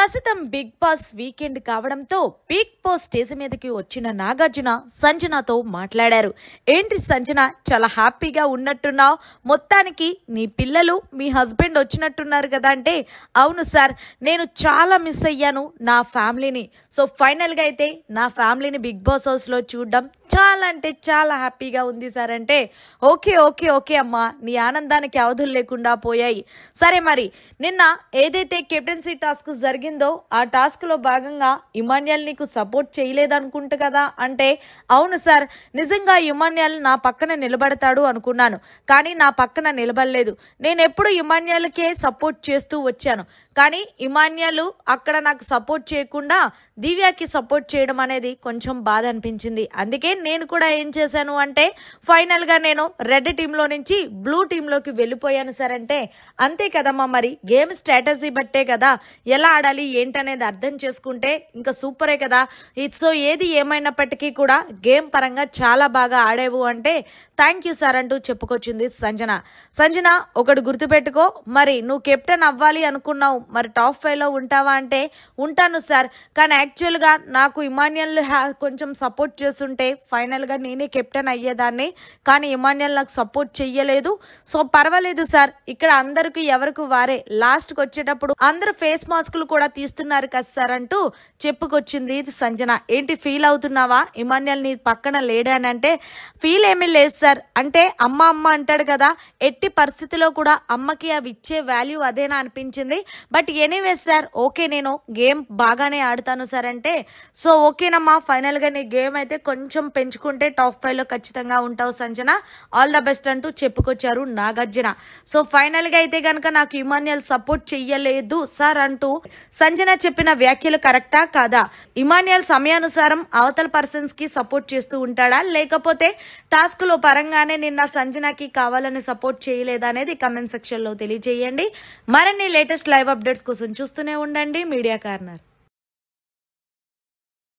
ప్రస్తుతం big boss weekend కావడంతో big boss stage మీదకి వచ్చిన నాగార్జున సంజనతో మాట్లాడారు. ఏంటి సంజన, చాలా హ్యాపీగా ఉన్నట్టున్నావు, మొత్తానికి నీ పిల్లలు మీ హస్బెండ్ వచ్చినట్టున్నారు కదా అంటే, అవును సార్, నేను చాలా మిస్ అయ్యాను నా ఫ్యామిలీని. సో ఫైనల్గా అయితే నా ఫ్యామిలీని బిగ్ బాస్ హౌస్లో చూడడం చాలా అంటే చాలా హ్యాపీగా ఉంది సార్ అంటే, ఓకే ఓకే ఓకే అమ్మా, నీ ఆనందానికి అవధులు లేకుండా పోయాయి. సరే, మరి నిన్న ఏదైతే కెప్టెన్సీ టాస్క్ జరిగిందో ఆ టాస్క్ లో భాగంగా ఇమాన్యుయల్ నీకు సపోర్ట్ చేయలేదనుకుంటా కదా అంటే, అవును సార్, నిజంగా ఇమాన్యుయల్ నా పక్కన నిలబడతాడు అనుకున్నాను, కానీ నా పక్కన నిలబడలేదు. నేను ఎప్పుడు ఇమాన్యుయల్కే సపోర్ట్ చేస్తూ వచ్చాను, కానీ ఇమాన్యుయల్ అక్కడ నాకు సపోర్ట్ చేయకుండా దివ్యాకి సపోర్ట్ చేయడం అనేది కొంచెం బాధ అనిపించింది. అందుకే నేను కూడా ఏం చేశాను అంటే, ఫైనల్ గా నేను రెడ్ టీంలో నుంచి బ్లూ టీంలోకి వెళ్ళిపోయాను సార్ అంటే, అంతే కదమ్మా, మరి గేమ్ స్ట్రాటజీ బట్టే కదా ఎలా ఆడాలి ఏంటనేది అర్థం చేసుకుంటే ఇంకా సూపరే కదా. సో ఏది ఏమైనప్పటికీ కూడా గేమ్ పరంగా చాలా బాగా ఆడేవు అంటే థ్యాంక్ యూ సార్ అంటూ చెప్పుకొచ్చింది సంజన. సంజన, ఒకటి గుర్తుపెట్టుకో, మరి నువ్వు కెప్టెన్ అవ్వాలి అనుకున్నావు, మరి టాప్ 5లో ఉంటావా అంటే, ఉంటాను సార్, కానీ యాక్చువల్గా నాకు ఇమాన్యుయల్ కొంచెం సపోర్ట్ చేస్తుంటే ఫైనల్గా నేనే కెప్టెన్ అయ్యేదాన్ని, కానీ ఇమాన్యుయల్ నాకు సపోర్ట్ చెయ్యలేదు. సో పర్వాలేదు సార్, ఇక్కడ అందరికి ఎవరికి వారే, లాస్ట్కి వచ్చేటప్పుడు అందరు ఫేస్ మాస్కులు కూడా తీస్తున్నారు కదా సార్ అంటూ చెప్పుకొచ్చింది సంజన. ఏంటి ఫీల్ అవుతున్నావా, ఇమాన్యుయల్ నీ పక్కన లేడని అంటే, ఫీల్ ఏమీ లేదు సార్, అంటే అమ్మ అమ్మ అంటాడు కదా, ఎట్టి పరిస్థితిలో కూడా అమ్మకి అవి ఇచ్చే వాల్యూ అదేనా అనిపించింది. బట్ ఎనీవేస్ సార్, ఓకే, నేను గేమ్ బాగానే ఆడుతాను సార్ అంటే, సో ఓకేనమ్మా, ఫైనల్గా నీ గేమ్ అయితే కొంచెం పెంచుకుంటే టాప్ 5లో ఖచ్చితంగా ఉంటావు సంజన, ఆల్ ద బెస్ట్ అంటూ చెప్పుకొచ్చారు నాగార్జున. సో ఫైనల్గా అయితే కనుక నాకు ఇమాన్యుయల్ సపోర్ట్ చెయ్యలేదు సార్ అంటూ సంజన చెప్పిన వ్యాఖ్యలు కరెక్టా కాదా, ఇమాన్యుయల్ సమయానుసారం అవతల పర్సన్స్ కి సపోర్ట్ చేస్తూ ఉంటాడా, లేకపోతే టాస్క్ లో పరంగానే నిన్న సంజనకి కావాలని సపోర్ట్ చేయలేదా అనేది కమెంట్ సెక్షన్ లో తెలియజేయండి. మరిన్ని లేటెస్ట్ లైవ్ అప్డేట్స్ కోసం చూస్తూనే ఉండండి మీడియా కార్నర్.